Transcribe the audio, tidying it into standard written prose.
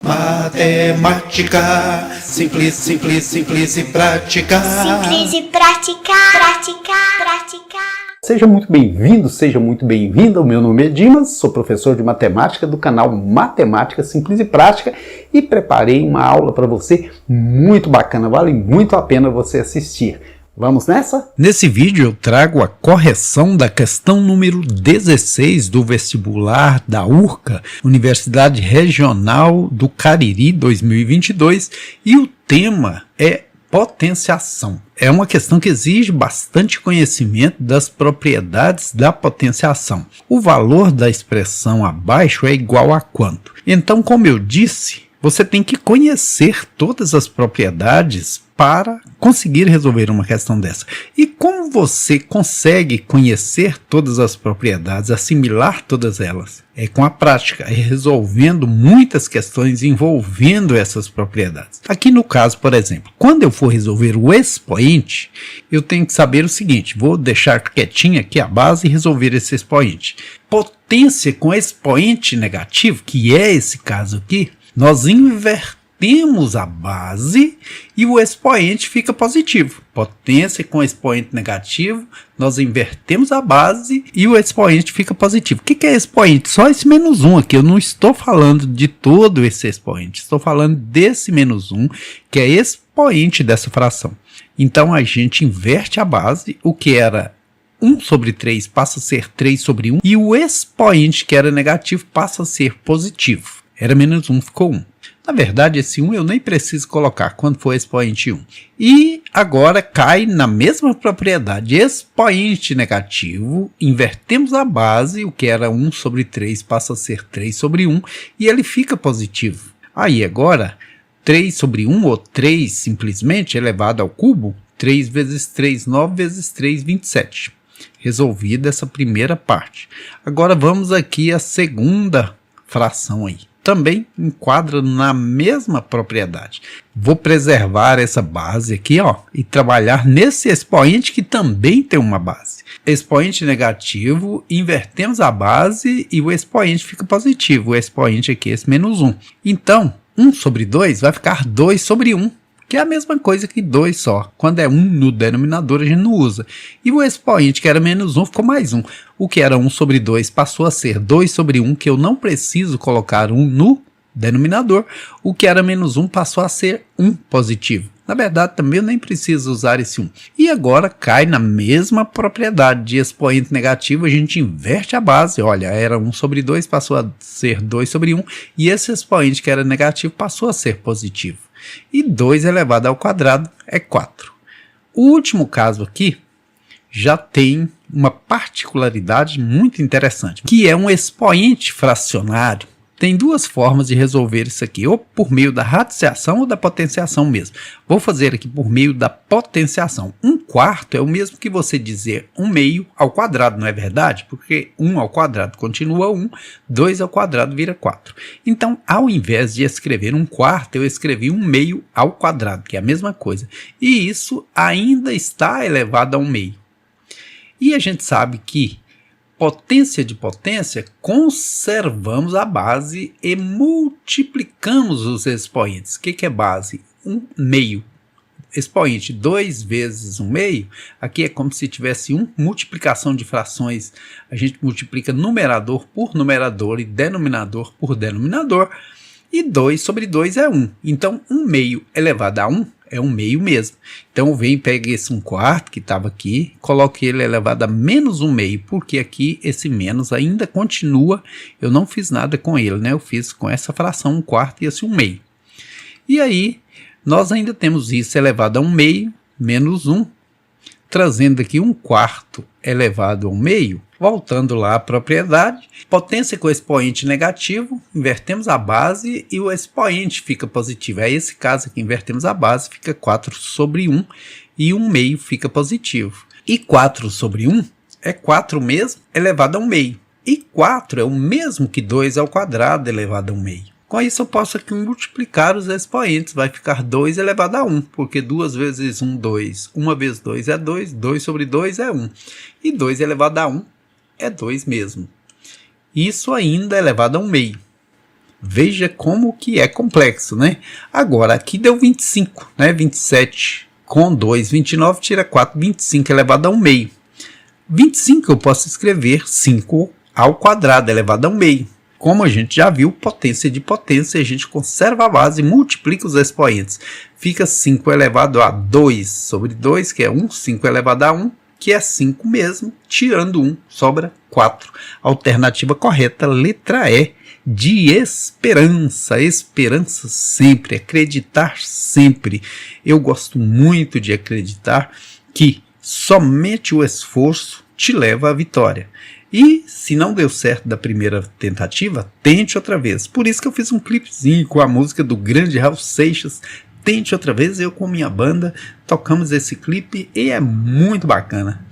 Matemática, simples, simples, simples e prática. Simples e prática, prática, prática. Seja muito bem-vindo, seja muito bem-vinda. O meu nome é Dimas, sou professor de matemática do canal Matemática Simples e Prática e preparei uma aula para você muito bacana, vale muito a pena você assistir. Vamos nessa? Nesse vídeo eu trago a correção da questão número 16 do vestibular da URCA, Universidade Regional do Cariri 2022, e o tema é potenciação. É uma questão que exige bastante conhecimento das propriedades da potenciação. O valor da expressão abaixo é igual a quanto? Então, como eu disse, você tem que conhecer todas as propriedades para conseguir resolver uma questão dessa. E como você consegue conhecer todas as propriedades, assimilar todas elas? É com a prática, é resolvendo muitas questões envolvendo essas propriedades. Aqui no caso, por exemplo, quando eu for resolver o expoente, eu tenho que saber o seguinte, vou deixar quietinho aqui a base e resolver esse expoente. Potência com expoente negativo, que é esse caso aqui, nós invertemos a base e o expoente fica positivo. Potência com expoente negativo, nós invertemos a base e o expoente fica positivo. O que é expoente? Só esse menos 1 aqui, eu não estou falando de todo esse expoente, estou falando desse menos 1, que é expoente dessa fração. Então a gente inverte a base, o que era 1 sobre 3 passa a ser 3 sobre 1, e o expoente que era negativo passa a ser positivo. Era menos 1, ficou 1. Na verdade, esse 1 eu nem preciso colocar quando for expoente 1. E agora cai na mesma propriedade. Expoente negativo, invertemos a base, o que era 1 sobre 3 passa a ser 3 sobre 1, e ele fica positivo. Aí agora, 3 sobre 1, ou 3 simplesmente, elevado ao cubo, 3 vezes 3, 9 vezes 3, 27. Resolvida essa primeira parte. Agora vamos aqui à segunda fração aí. Também enquadra na mesma propriedade. Vou preservar essa base aqui, ó, e trabalhar nesse expoente que também tem uma base. Expoente negativo, invertemos a base e o expoente fica positivo. O expoente aqui é esse menos 1. Então, 1 sobre 2 vai ficar 2 sobre 1. Que é a mesma coisa que 2 só. Quando é 1 no denominador, a gente não usa. E o expoente, que era menos 1, ficou mais 1. O que era 1 sobre 2 passou a ser 2 sobre 1, que eu não preciso colocar 1 no denominador. O que era menos 1 passou a ser 1 positivo. Na verdade, também eu nem preciso usar esse 1. E agora cai na mesma propriedade de expoente negativo, a gente inverte a base. Olha, era 1 sobre 2, passou a ser 2 sobre 1. E esse expoente que era negativo passou a ser positivo. E 2 elevado ao quadrado é 4. O último caso aqui já tem uma particularidade muito interessante, que é um expoente fracionário. Tem duas formas de resolver isso aqui, ou por meio da radiciação ou da potenciação mesmo. Vou fazer aqui por meio da potenciação. 1/4 é o mesmo que você dizer 1/2 ao quadrado, não é verdade? Porque 1 ao quadrado continua 1, 2 ao quadrado vira 4. Então, ao invés de escrever 1/4, eu escrevi 1/2 ao quadrado, que é a mesma coisa. E isso ainda está elevado a 1/2. E a gente sabe que potência de potência, conservamos a base e multiplicamos os expoentes. O que é base? 1/2. Expoente 2 vezes 1/2, aqui é como se tivesse multiplicação de frações. A gente multiplica numerador por numerador e denominador por denominador. E 2 sobre 2 é 1. Então, 1/2 elevado a 1 é 1/2 mesmo. Então, eu venho e pego esse 1/4 que estava aqui, coloco ele elevado a menos 1/2, porque aqui esse menos ainda continua, eu não fiz nada com ele, né? Eu fiz com essa fração 1/4 e esse 1/2. E aí, nós ainda temos isso elevado a 1/2 menos 1, trazendo aqui 1/4 elevado a 1/2, voltando lá à propriedade, potência com expoente negativo, invertemos a base e o expoente fica positivo. É esse caso aqui, invertemos a base, fica 4 sobre 1 e 1/2 fica positivo. E 4 sobre 1 é 4 mesmo elevado a 1/2. E 4 é o mesmo que 2 ao quadrado elevado a 1/2. Com isso eu posso aqui multiplicar os expoentes, vai ficar 2 elevado a 1, porque 2 vezes 1, 2, 1 vezes 2 é 2, 2 sobre 2 é 1, e 2 elevado a 1 é 2 mesmo. Isso ainda é elevado a 1/2. Veja como que é complexo, né? Agora, aqui deu 25, né? 27 com 2, 29, tira 4, 25 elevado a 1 meio. 25 eu posso escrever 5 ao quadrado elevado a 1 meio. Como a gente já viu, potência de potência, a gente conserva a base e multiplica os expoentes. Fica 5 elevado a 2 sobre 2, que é 1, 5 elevado a 1, que é 5 mesmo, tirando 1, sobra 4. Alternativa correta, letra E, de esperança. Esperança sempre, acreditar sempre. Eu gosto muito de acreditar que somente o esforço te leva à vitória. E se não deu certo da primeira tentativa, tente outra vez. Por isso que eu fiz um clipezinho com a música do grande Raul Seixas, Tente Outra Vez. Eu com minha banda tocamos esse clipe e é muito bacana.